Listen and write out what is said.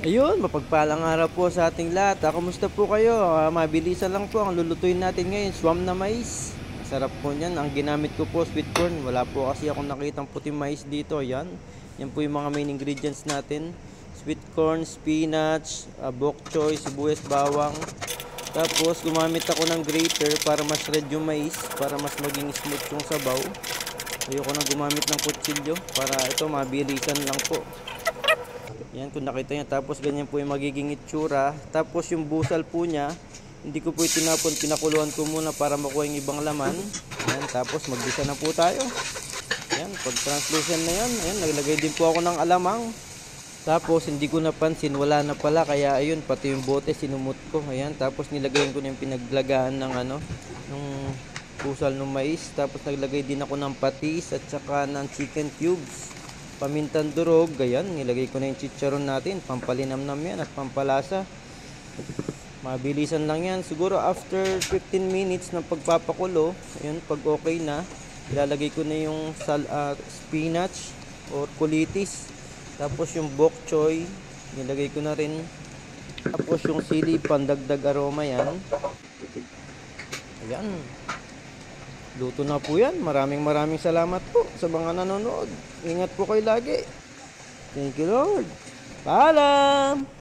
Ayun, mapagpalang araw po sa ating lahat. Kamusta po kayo? Mabilisan lang po ang lulutuin natin ngayon, swam na mais. Masarap po niyan. Ang ginamit ko po, sweet corn. Wala po kasi akong nakitang puting mais dito. Yan. Yan po yung mga main ingredients natin. Sweet corn, spinach, bok choy, sibuyas, bawang. Tapos gumamit ako ng grater para mas red yung mais, para mas maging smooth yung sabaw. Ayoko nang gumamit ng kutsilyo para ito mabilisan lang po. Yan, kung nakita nyo, tapos ganyan po yung magiging itsura. Tapos yung busal po niya, hindi ko po itinapon, pinakuluan ko muna para makuha yung ibang laman. Yan, tapos magbisa na po tayo. Yan, pag translucent na yan, ayan, naglagay din po ako ng alamang. Tapos hindi ko napansin, wala na pala, kaya ayun, pati yung bote sinumot ko. Ayan, tapos nilagay ko na yung pinaglagaan ng ng busal ng mais. Tapos naglagay din ako ng patis at saka ng chicken cubes, pamintang durog. Ayan, nilagay ko na yung chicharon natin, pampalinamnam yan at pampalasa. Mabilisan lang yan, siguro after 15 minutes ng pagpapakulo. Ayun, pag okay na, ilalagay ko na yung spinach or kulitis. Tapos yung bok choy, nilagay ko na rin. Tapos yung sili, pandagdag aroma yan. Ayan, luto na po yan. Maraming salamat po sa mga nanonood. Ingat po kayo lagi. Thank you Lord. Paalam!